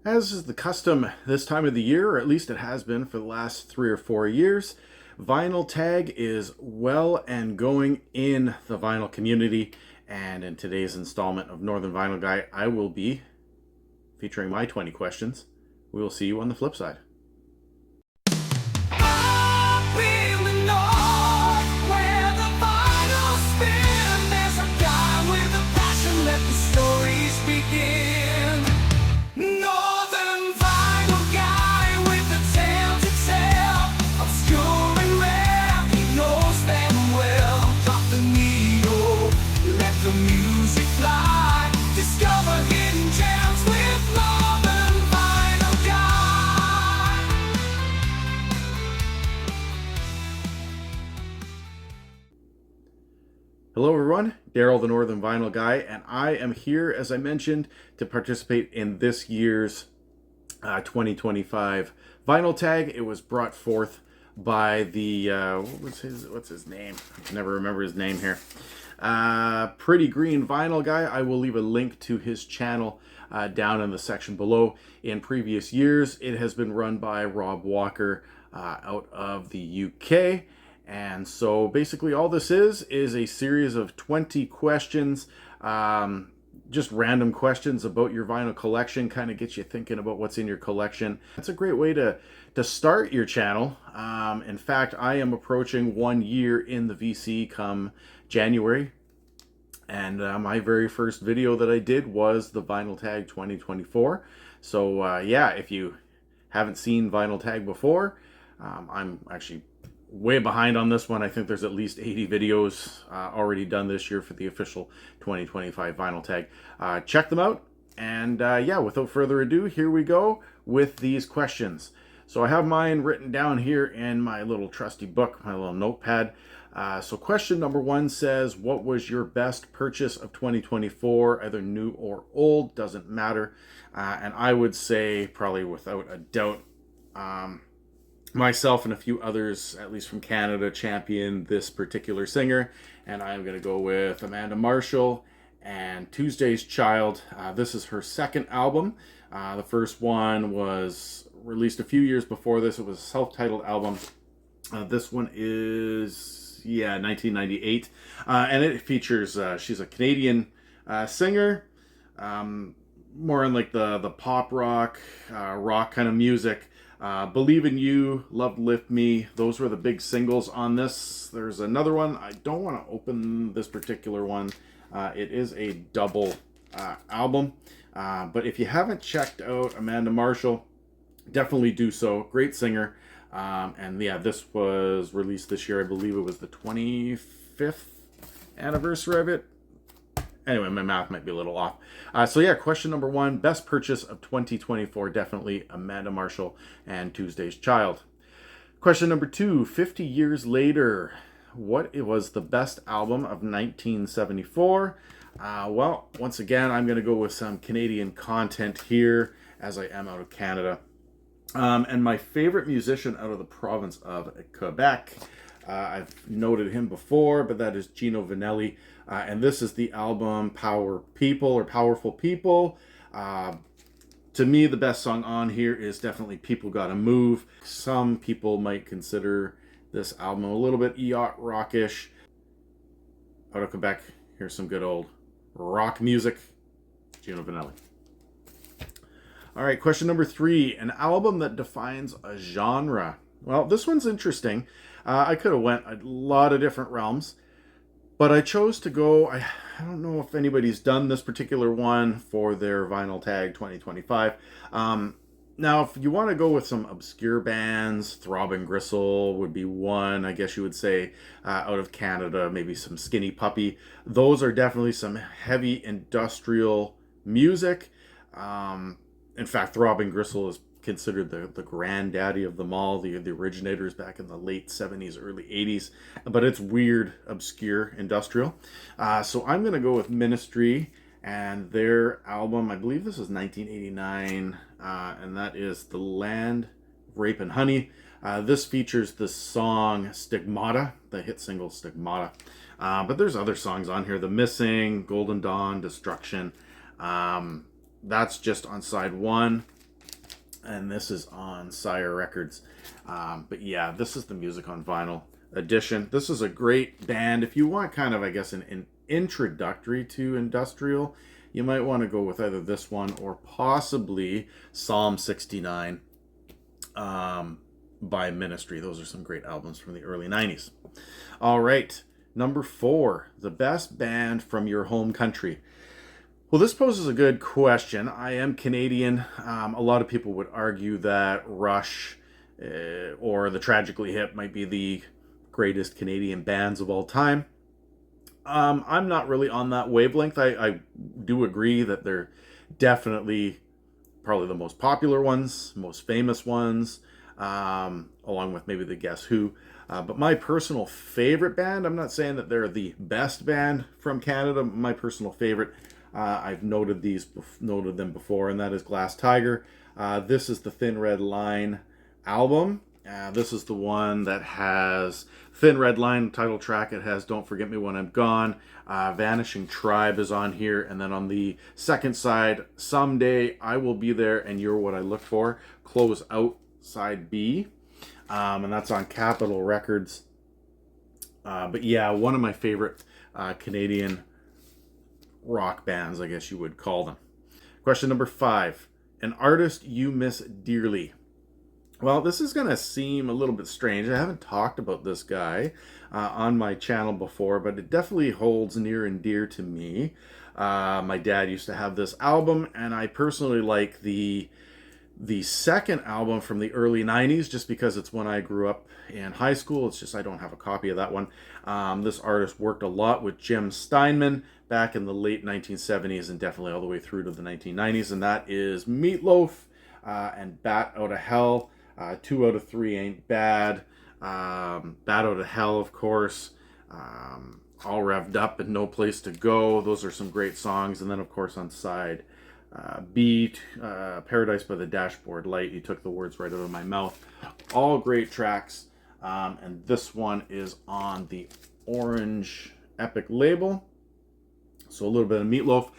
As is the custom this time of the year, or at least it has been for the last 3 or 4 years, vinyl tag is well and going in the vinyl community. And in today's installment of Northern Vinyl Guy, I will be featuring my 20 questions. We will see you on the flip side. Hello everyone, Daryl the Northern Vinyl Guy, and I am here, as I mentioned, to participate in this year's 2025 vinyl tag. It was brought forth by the, what's his name? I can never remember his name here. Pretty Green Vinyl Guy. I will leave a link to his channel down in the section below. In previous years, it has been run by Rob Walker out of the UK. And so basically all this is a series of 20 questions, just random questions about your vinyl collection, kind of gets you thinking about what's in your collection. It's a great way to start your channel. In fact, I am approaching 1 year in the VC come January. And my very first video that I did was the Vinyl Tag 2024. So yeah, if you haven't seen Vinyl Tag before, I'm actually way behind on this one. I think there's at least 80 videos already done this year for the official 2025 Vinyl Tag. Check them out. And yeah, without further ado, here we go with these questions. So I have mine written down here in my little trusty book, my little notepad. So question number 1 says, what was your best purchase of 2024, either new or old, doesn't matter. And I would say probably without a doubt, myself and a few others, at least from Canada, champion this particular singer, and I'm going to go with Amanda Marshall and Tuesday's Child. This is her second album. The first one was released a few years before this. It was a self-titled album. This one is, 1998, and it features, she's a Canadian singer, more in like the pop rock, rock kind of music. Believe in You, Love Lift Me, those were the big singles on this. There's another one. I don't want to open this particular one. It is a double album. But if you haven't checked out Amanda Marshall, definitely do so. Great singer. And yeah, this was released this year. I believe it was the 25th anniversary of it. Anyway, my math might be a little off. So yeah, question number 1, best purchase of 2024, definitely Amanda Marshall and Tuesday's Child. Question number 2, 50 years later, what was the best album of 1974? Well, once again, I'm going to go with some Canadian content here, as I am out of Canada. And my favorite musician out of the province of Quebec, I've noted him before, but that is Gino Vanelli. And this is the album Powerful People. To me, the best song on here is definitely People Gotta Move. Some people might consider this album a little bit yacht rockish. Out of Quebec, here's some good old rock music. Gino Vanelli. All right, question number 3, an album that defines a genre. Well, this one's interesting. I could have went a lot of different realms, but I chose to go, I don't know if anybody's done this particular one for their Vinyl Tag 2025. Now, if you want to go with some obscure bands, Throbbing Gristle would be one, I guess you would say, out of Canada, maybe some Skinny Puppy. Those are definitely some heavy industrial music. In fact, Throbbing Gristle is considered the granddaddy of them all, the originators back in the late 70s, early 80s, but it's weird, obscure, industrial. So I'm going to go with Ministry and their album, I believe this was 1989, and that is The Land, Rape and Honey. This features the song Stigmata, the hit single Stigmata. But there's other songs on here, The Missing, Golden Dawn, Destruction. That's just on side 1. and this is on Sire Records. But yeah, this is the Music on Vinyl edition. This is a great band. If you want kind of, I guess, an introductory to industrial, you might want to go with either this one or possibly Psalm 69 by Ministry. Those are some great albums from the early 90s. All right, number 4, the best band from your home country. Well, this poses a good question. I am Canadian. A lot of people would argue that Rush or the Tragically Hip might be the greatest Canadian bands of all time. I'm not really on that wavelength. I do agree that they're definitely probably the most popular ones, most famous ones, along with maybe the Guess Who. But my personal favorite band, I'm not saying that they're the best band from Canada. My personal favorite, I've noted them before, and that is Glass Tiger. This is the Thin Red Line album. This is the one that has Thin Red Line title track. It has Don't Forget Me When I'm Gone. Vanishing Tribe is on here. And then on the second side, Someday I Will Be There and You're What I Look For. Close Out side B. And that's on Capitol Records. But yeah, one of my favorite Canadian rock bands, I guess you would call them. Question number 5. An artist you miss dearly. Well, this is going to seem a little bit strange. I haven't talked about this guy on my channel before, but it definitely holds near and dear to me. My dad used to have this album, and I personally like the second album from the early 90s just because it's when I grew up in high school. It's just I don't have a copy of that one. This artist worked a lot with Jim Steinman back in the late 1970s and definitely all the way through to the 1990s, and that is Meatloaf and Bat Out of Hell. 2 out of 3 Ain't Bad. Bat Out of Hell, of course. All Revved Up and No Place to Go. Those are some great songs. And then, of course, on side B, Paradise by the Dashboard Light. You took the words right out of my mouth. All great tracks. And this one is on the Orange Epic label. So a little bit of Meatloaf.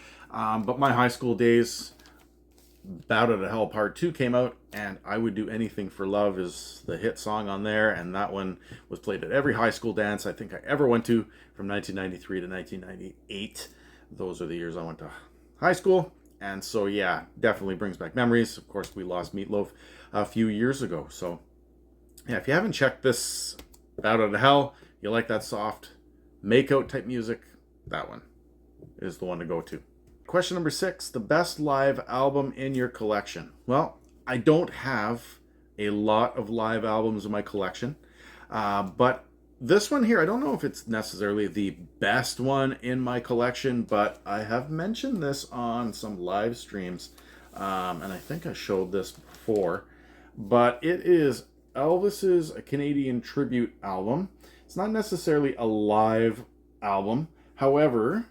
But my high school days, Bat Out of Hell Part 2 came out, and I Would Do Anything for Love is the hit song on there, and that one was played at every high school dance I think I ever went to from 1993 to 1998. Those are the years I went to high school, and so yeah, definitely brings back memories. Of course, we lost Meatloaf a few years ago, so yeah, if you haven't checked this Bat Out of Hell, you like that soft make-out type music, that one is the one to go to. Question number 6, the best live album in your collection. Well, I don't have a lot of live albums in my collection, but this one here, I don't know if it's necessarily the best one in my collection, but I have mentioned this on some live streams, and I think I showed this before, but it is Elvis's Canadian Tribute album. It's not necessarily a live album, however,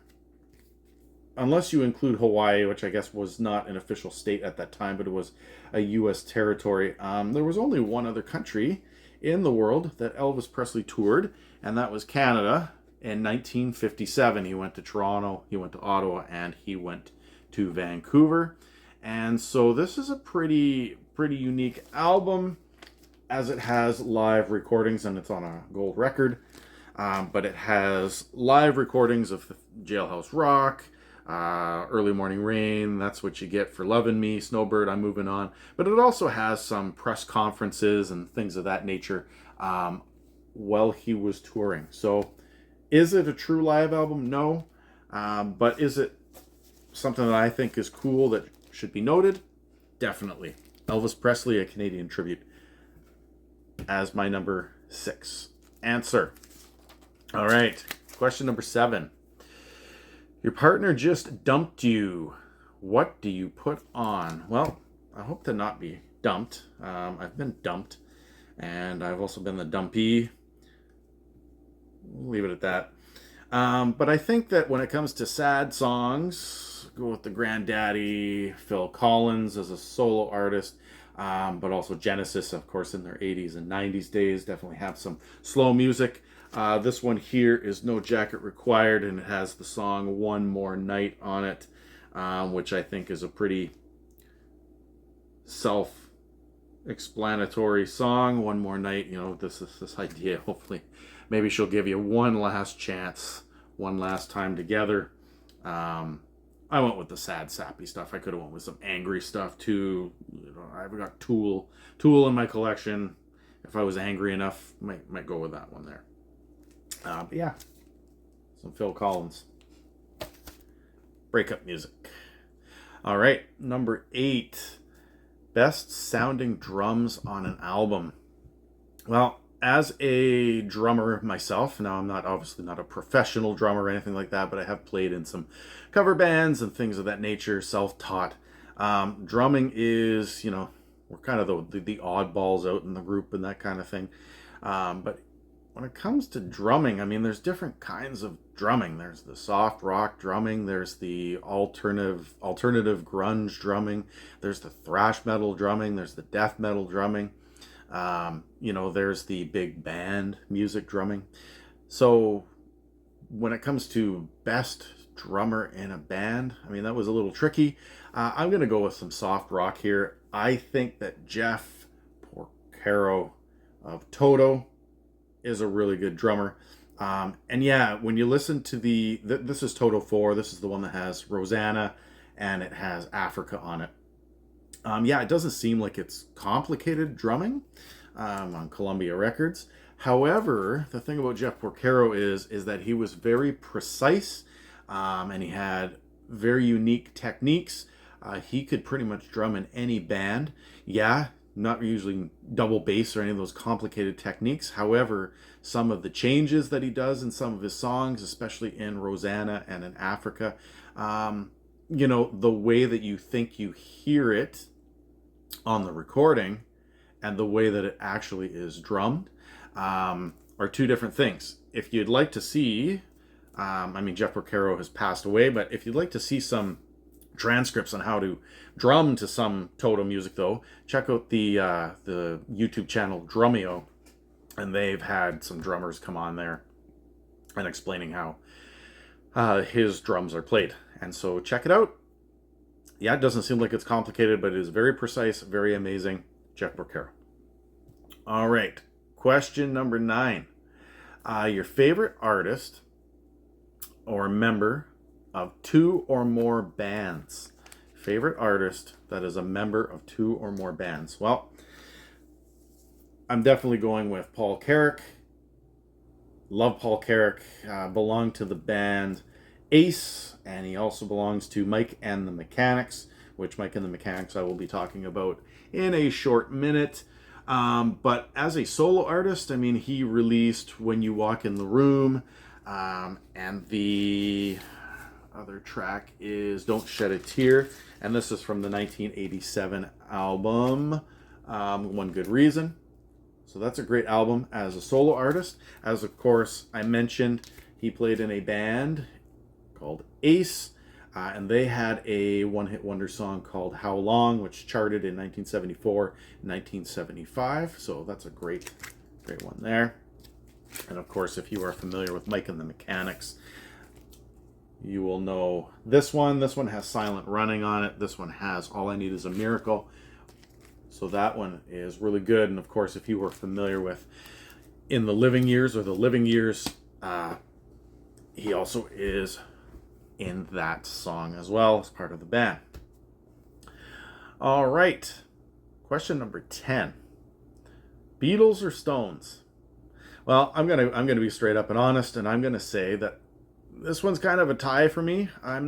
unless you include Hawaii, which I guess was not an official state at that time, but it was a U.S. territory. There was only one other country in the world that Elvis Presley toured, and that was Canada in 1957. He went to Toronto, he went to Ottawa, and he went to Vancouver. And so this is a pretty unique album, as it has live recordings, and it's on a gold record. But it has live recordings of Jailhouse Rock, Early Morning Rain, That's What You Get for Loving Me, Snowbird, I'm Moving On. But it also has some press conferences and things of that nature while he was touring. So is it a true live album? No. But is it something that I think is cool that should be noted? Definitely. Elvis Presley, A Canadian Tribute, as my number 6 answer. All right. Question number 7. Your partner just dumped you. What do you put on? Well, I hope to not be dumped. I've been dumped, and I've also been the dumpee. We'll leave it at that. But I think that when it comes to sad songs, go with the Granddaddy, Phil Collins as a solo artist, but also Genesis, of course, in their 80s and 90s days, definitely have some slow music. This one here is No Jacket Required, and it has the song One More Night on it, which I think is a pretty self-explanatory song. One more night, you know, this idea. Hopefully, maybe she'll give you one last chance, one last time together. I went with the sad, sappy stuff. I could have went with some angry stuff too. You know, I've got Tool in my collection. If I was angry enough, might go with that one there. But yeah, some Phil Collins breakup music. All right, number 8, best sounding drums on an album. Well, as a drummer myself, now I'm obviously not a professional drummer or anything like that, but I have played in some cover bands and things of that nature, self-taught. Drumming is, you know, we're kind of the oddballs out in the group and that kind of thing. But when it comes to drumming, I mean, there's different kinds of drumming. There's the soft rock drumming. There's the alternative grunge drumming. There's the thrash metal drumming. There's the death metal drumming. You know, there's the big band music drumming. So when it comes to best drummer in a band, I mean, that was a little tricky. I'm going to go with some soft rock here. I think that Jeff Porcaro of Toto is a really good drummer. And yeah, when you listen to this is Toto 4, this is the one that has Rosanna and it has Africa on it. Yeah, it doesn't seem like it's complicated drumming on Columbia Records. However, the thing about Jeff Porcaro is that he was very precise, and he had very unique techniques. He could pretty much drum in any band. Yeah, not usually double bass or any of those complicated techniques. However, some of the changes that he does in some of his songs, especially in Rosanna and in Africa, you know, the way that you think you hear it on the recording and the way that it actually is drummed are two different things. If you'd like to see, I mean, Jeff Porcaro has passed away, but if you'd like to see some transcripts on how to drum to some Toto music, though, check out the YouTube channel Drumeo, and they've had some drummers come on there and explaining how his drums are played. And so check it out. Yeah, it doesn't seem like it's complicated, but it is very precise, very amazing. Jeff Porcaro. All right, question number 9. Your favorite artist or member of 2 or more bands. Favorite artist that is a member of 2 or more bands. Well, I'm definitely going with Paul Carrack. Love Paul Carrack. Belonged to the band Ace, and he also belongs to Mike and the Mechanics, which Mike and the Mechanics I will be talking about in a short minute. But as a solo artist, I mean, he released When You Walk in the Room, and the other track is Don't Shed a Tear, and this is from the 1987 album, One Good Reason. So that's a great album as a solo artist. As of course I mentioned, he played in a band called Ace, and they had a one-hit wonder song called How Long, which charted in 1974 and 1975. So that's a great one there. And of course, if you are familiar with Mike and the Mechanics, you will know this one. This one has Silent Running on it. This one has All I Need Is a Miracle. So that one is really good. And of course, if you were familiar with In the Living Years or The Living Years, he also is in that song as well as part of the band. All right. Question number 10. Beatles or Stones? Well, I'm gonna be straight up and honest, and I'm gonna say that this one's kind of a tie for me. I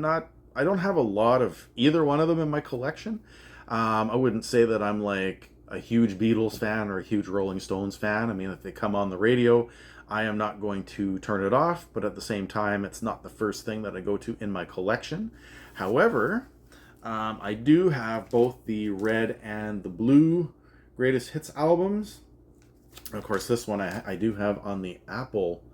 don't have a lot of either one of them in my collection. I wouldn't say that I'm like a huge Beatles fan or a huge Rolling Stones fan. I mean, if they come on the radio, I am not going to turn it off, but at the same time, it's not the first thing that I go to in my collection. However, I do have both the red and the blue greatest hits albums. Of course, this one I do have on the Apple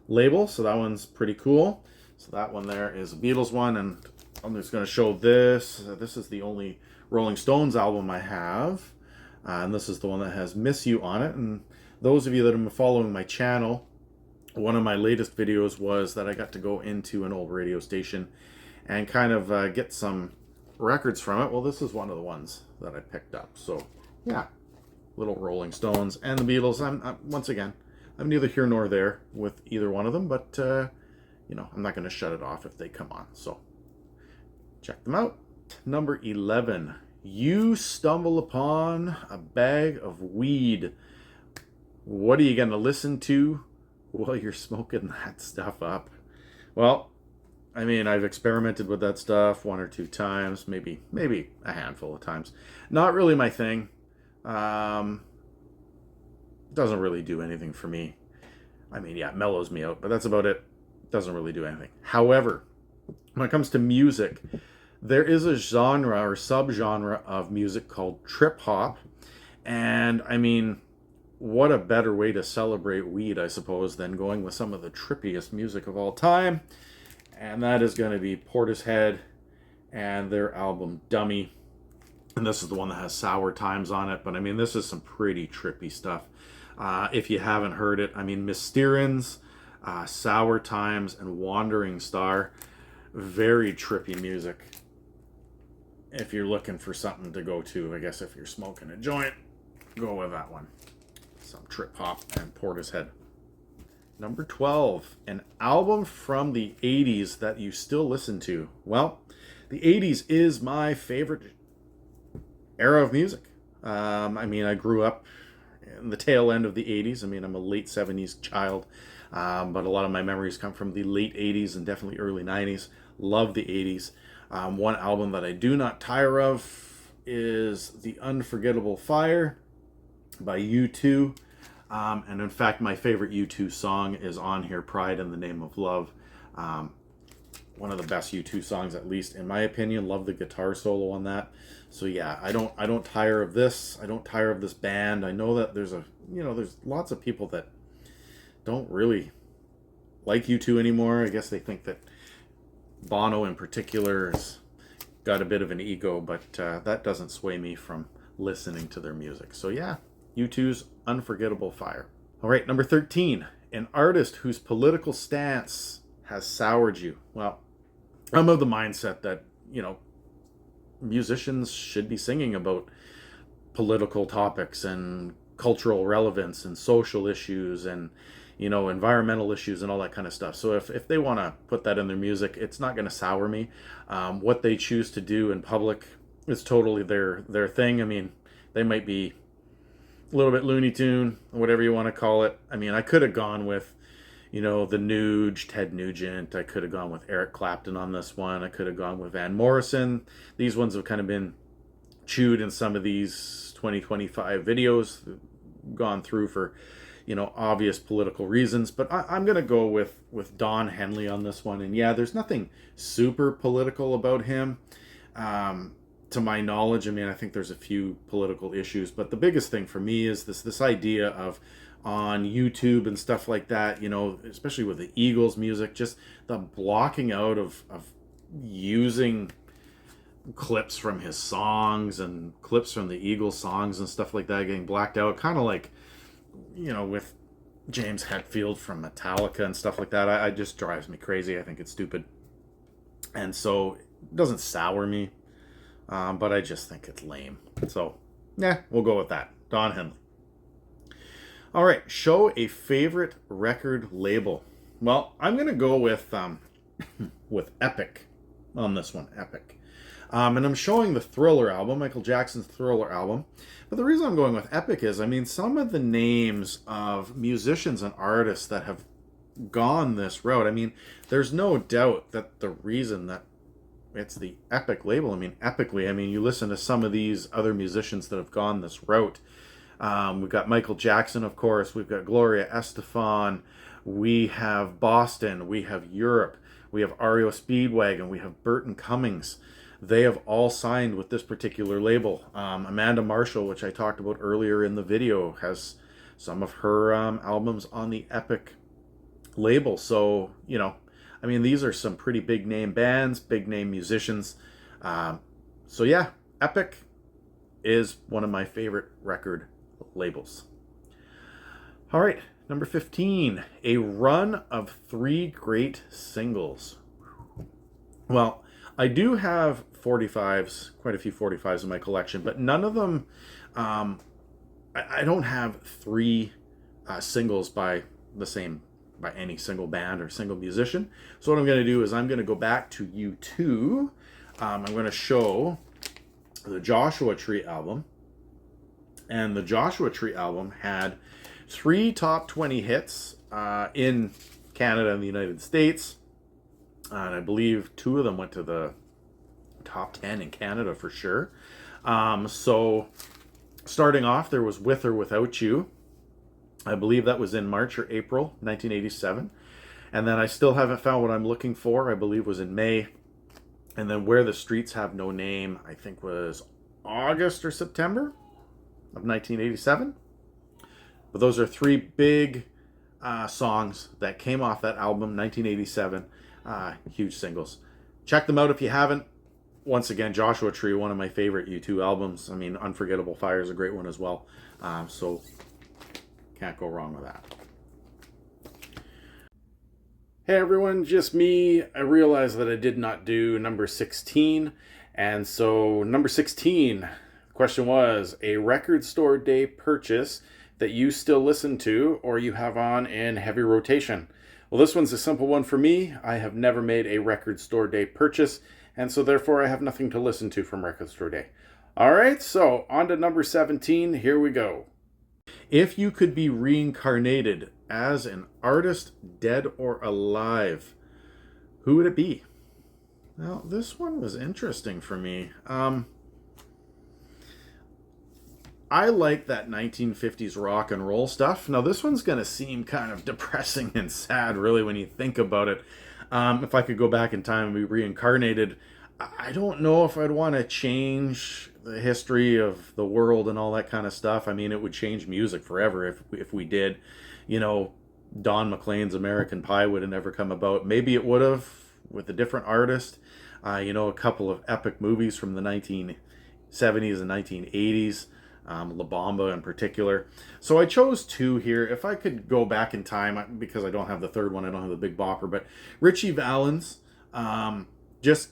label, so that one's pretty cool. So that one there is a Beatles one, and I'm just going to show this. This is the only Rolling Stones album I have, and this is the one that has Miss You on it. And those of you that have been following my channel, one of my latest videos was that I got to go into an old radio station and kind of get some records from it. Well, this is one of the ones that I picked up. So, yeah. little Rolling Stones and the Beatles. Once again, I'm neither here nor there with either one of them, but I'm not going to shut it off if they come on. So check them out. Number 11, you stumble upon a bag of weed. What are you going to listen to while you're smoking that stuff up? Well, I mean, I've experimented with that stuff 1 or 2 times, maybe a handful of times. Not really my thing. Doesn't really do anything for me. I mean, yeah, it mellows me out, but that's about it. Doesn't really do anything. However, when it comes to music, there is a genre or subgenre of music called trip hop. And I mean, what a better way to celebrate weed, I suppose, than going with some of the trippiest music of all time. And that is going to be Portishead and their album Dummy. And this is the one that has Sour Times on it. But I mean, this is some pretty trippy stuff. If you haven't heard it, I mean, Mysterians, Sour Times, and Wandering Star. Very trippy music. If you're looking for something to go to, I guess if you're smoking a joint, go with that one. Some trip hop and Portishead. Number 12, an album from the 80s that you still listen to. Well, the 80s is my favorite era of music. I mean, I grew up in the tail end of the 80s. I mean, I'm a late 70s child, but a lot of my memories come from the late 80s and definitely early 90s. Love the 80s. One album that I do not tire of is The Unforgettable Fire by U2. And in fact, my favorite U2 song is on here, Pride in the Name of Love. One of the best U2 songs, at least in my opinion. Love the guitar solo on that. So yeah, I don't tire of this. I don't tire of this band. I know that there's lots of people that don't really like U2 anymore. I guess they think that Bono in particular has got a bit of an ego, but that doesn't sway me from listening to their music. So yeah, U2's Unforgettable Fire. All right, number 13, an artist whose political stance has soured you. Well, I'm of the mindset that, musicians should be singing about political topics and cultural relevance and social issues and, environmental issues and all that kind of stuff. So if they want to put that in their music, it's not going to sour me. What they choose to do in public is totally their thing. I mean, they might be a little bit Looney Tune, whatever you want to call it. I mean, I could have gone with, the Nuge, Ted Nugent. I could have gone with Eric Clapton on this one. I could have gone with Van Morrison. These ones have kind of been chewed in some of these 2025 videos, gone through for, obvious political reasons. But I'm going to go with Don Henley on this one. And yeah, there's nothing super political about him. To my knowledge, I mean, I think there's a few political issues, but the biggest thing for me is this idea of on YouTube and stuff like that, especially with the Eagles music, just the blocking out of using clips from his songs and clips from the Eagles songs and stuff like that getting blacked out, kind of like, with James Hetfield from Metallica and stuff like that. I just drives me crazy. I think it's stupid. And so it doesn't sour me. But I just think it's lame. So, yeah, we'll go with that. Don Henley. All right, show a favorite record label. Well, I'm going to go with Epic on this one, Epic. And I'm showing the Thriller album, Michael Jackson's Thriller album. But the reason I'm going with Epic is, I mean, some of the names of musicians and artists that have gone this route, I mean, there's no doubt that the reason that it's the Epic label. I mean, epically. I mean, you listen to some of these other musicians that have gone this route. We've got Michael Jackson, of course. We've got Gloria Estefan. We have Boston. We have Europe. We have REO Speedwagon. We have Burton Cummings. They have all signed with this particular label. Amanda Marshall, which I talked about earlier in the video, has some of her albums on the Epic label. So, I mean, these are some pretty big name bands, big name musicians. So yeah, Epic is one of my favorite record labels. All right, number 15, a run of 3 great singles. Well, I do have 45s, quite a few 45s in my collection, but none of them I don't have three singles by any single band or single musician. So what I'm going to do is I'm going to go back to U2. I'm going to show the Joshua Tree album. And the Joshua Tree album had 3 top 20 hits in Canada and the United States. And I believe 2 of them went to the top 10 in Canada for sure. So starting off, there was With or Without You. I believe that was in March or April 1987. And then I Still Haven't Found What I'm Looking For, I believe was in May. And then Where the Streets Have No Name, I think was August or September of 1987. But those are 3 big songs that came off that album, 1987. Huge singles. Check them out if you haven't. Once again, Joshua Tree, one of my favorite U2 albums. I mean, Unforgettable Fire is a great one as well. So can't go wrong with that. Hey everyone, just me. I realized that I did not do number 16. And so number 16, the question was a record store day purchase that you still listen to or you have on in heavy rotation. Well, this one's a simple one for me. I have never made a record store day purchase, and so therefore I have nothing to listen to from record store day. All right, so on to number 17. Here we go. If you could be reincarnated as an artist, dead or alive, who would it be? Now, this one was interesting for me. I like that 1950s rock and roll stuff. Now, this one's going to seem kind of depressing and sad, really, when you think about it. If I could go back in time and be reincarnated, I don't know if I'd want to change the history of the world and all that kind of stuff. I mean, it would change music forever if we did. You know, Don McLean's American Pie would have never come about. Maybe it would have with a different artist. A couple of epic movies from the 1970s and 1980s. La Bamba in particular. So I chose 2 here. If I could go back in time, because I don't have the third one, I don't have the Big Bopper, but Richie Valens, just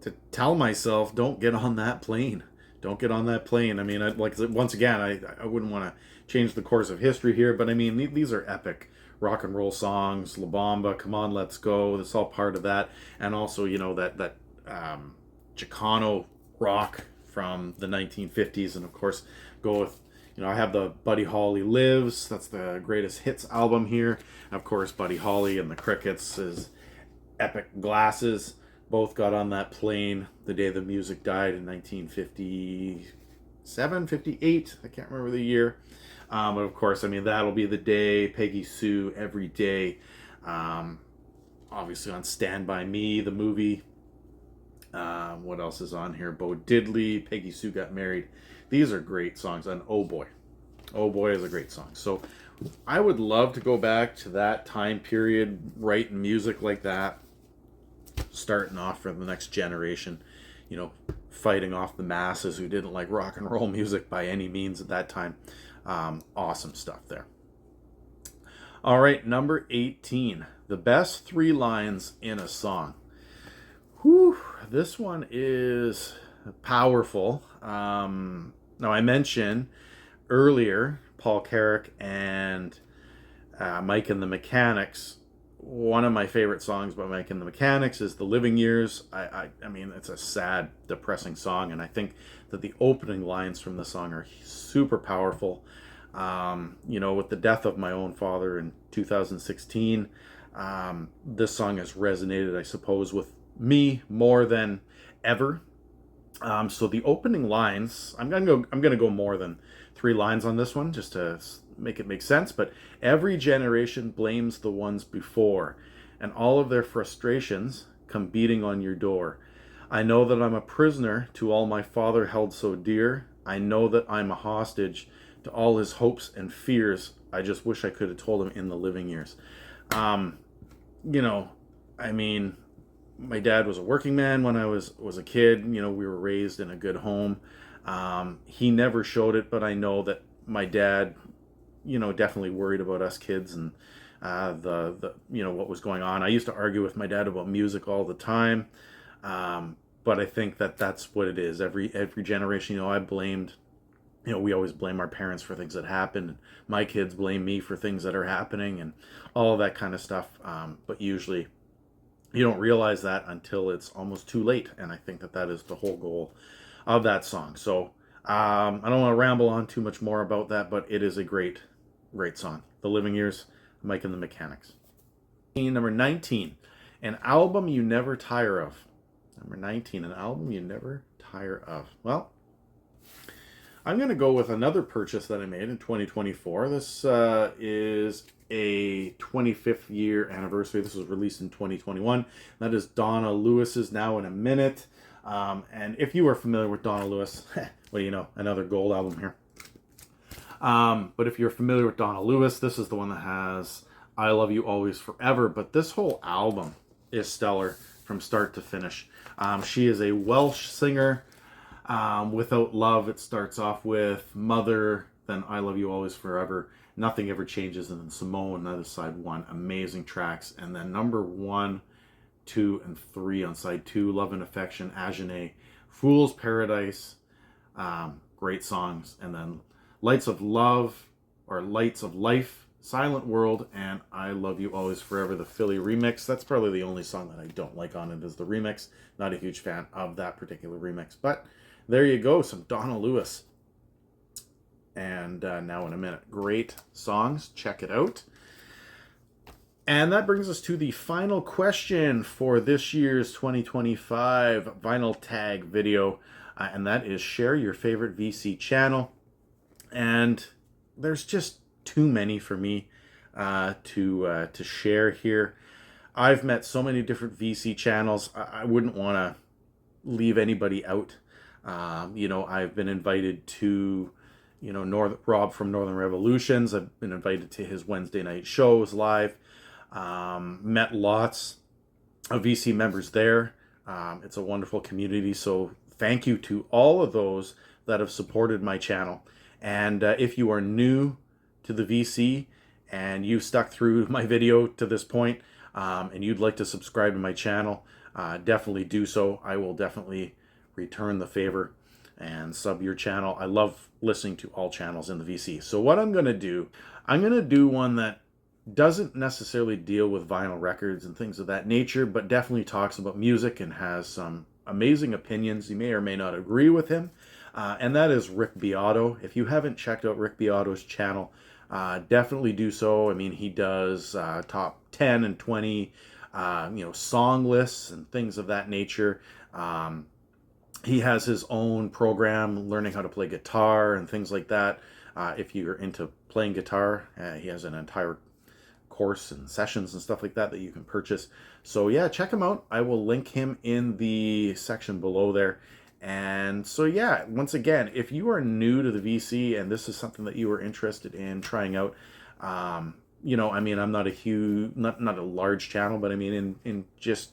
to tell myself, don't get on that plane. Don't get on that plane. I mean, once again, I wouldn't want to change the course of history here, but I mean, these are epic rock and roll songs. La Bamba, Come On, Let's Go. That's all part of that. And also, that Chicano rock from the 1950s, and of course go with, I have the Buddy Holly Lives. That's the greatest hits album here. Of course, Buddy Holly and the Crickets' is Epic Glasses. Both got on that plane the day the music died in 1957, 58. I can't remember the year. But of course, I mean, That'll Be the Day, Peggy Sue, Every Day. Obviously on Stand By Me, the movie. What else is on here? Bo Diddley, Peggy Sue Got Married. These are great songs. And Oh Boy. Oh Boy is a great song. So I would love to go back to that time period, writing music like that, starting off for the next generation, fighting off the masses who didn't like rock and roll music by any means at that time. Awesome stuff there. All right, number 18. The best 3 lines in a song. Whew, this one is powerful. Now, I mentioned earlier Paul Carrack and Mike and the Mechanics. One of my favorite songs by Mike and the Mechanics is The Living Years. I mean, it's a sad, depressing song, and I think that the opening lines from the song are super powerful. With the death of my own father in 2016, this song has resonated, I suppose, with me more than ever. So the opening lines, I'm gonna go more than 3 lines on this one just to make it make sense. But every generation blames the ones before, and all of their frustrations come beating on your door. I know that I'm a prisoner to all my father held so dear. I know that I'm a hostage to all his hopes and fears. I just wish I could have told him in the living years. I mean, my dad was a working man when I was a kid. We were raised in a good home. He never showed it, but I know that my dad, definitely worried about us kids and the what was going on. I used to argue with my dad about music all the time, but I think that that's what it is. Every generation, I blamed we always blame our parents for things that happen. And my kids blame me for things that are happening and all of that kind of stuff. But usually you don't realize that until it's almost too late. And I think that that is the whole goal of that song. So I don't want to ramble on too much more about that, but it is a great, great song. The Living Years, Mike and the Mechanics. Number 19, an album you never tire of. Number 19, an album you never tire of. Well, I'm going to go with another purchase that I made in 2024. This is a 25th year anniversary. This was released in 2021. That is Donna Lewis's Now in a Minute. And if you are familiar with Donna Lewis, what do you know? Another gold album here. But if you're familiar with Donna Lewis, this is the one that has I Love You Always Forever. But this whole album is stellar from start to finish. She is a Welsh singer. Without Love, it starts off with Mother, then I Love You Always Forever, Nothing Ever Changes, and then Simone, that is side 1. Amazing tracks. And then number 1, 2, and 3 on side 2, Love and Affection, Agenais, Fool's Paradise, great songs. And then Lights of Love, or Lights of Life, Silent World, and I Love You Always Forever, the Philly remix. That's probably the only song that I don't like on it is the remix. Not a huge fan of that particular remix, but there you go, some Donna Lewis. And Now in a Minute. Great songs. Check it out. And that brings us to the final question for this year's 2025 Vinyl Tag video. And that is share your favorite VC channel. And there's just too many for me to share here. I've met so many different VC channels. I wouldn't want to leave anybody out. I've been invited to, Rob from Northern Revolutions. I've been invited to his Wednesday night shows live. Met lots of VC members there. It's a wonderful community. So thank you to all of those that have supported my channel. And if you are new to the VC and you stuck through my video to this point, and you'd like to subscribe to my channel, definitely do so. I will definitely return the favor and sub your channel. I love listening to all channels in the VC. So what I'm going to do one that doesn't necessarily deal with vinyl records and things of that nature, but definitely talks about music and has some amazing opinions. You may or may not agree with him. And that is Rick Beato. If you haven't checked out Rick Beato's channel, definitely do so. I mean, he does top 10 and 20, song lists and things of that nature. He has his own program, learning how to play guitar and things like that. If you're into playing guitar, he has an entire course and sessions and stuff like that you can purchase. So yeah, check him out. I will link him in the section below there. And so yeah, once again, if you are new to the VC and this is something that you are interested in trying out, I'm not not a large channel, but I mean in just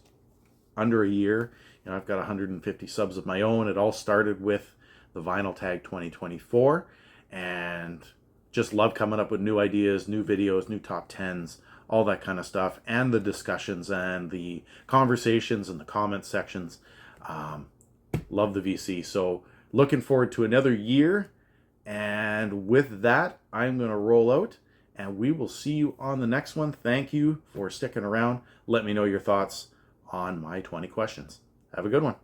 under a year, I've got 150 subs of my own. It all started with the Vinyl Tag 2024, and just love coming up with new ideas, new videos, new top 10s, all that kind of stuff, and the discussions and the conversations and the comment sections. Love the VC. So looking forward to another year. And with that, I'm going to roll out, and we will see you on the next one. Thank you for sticking around. Let me know your thoughts on my 20 questions. Have a good one.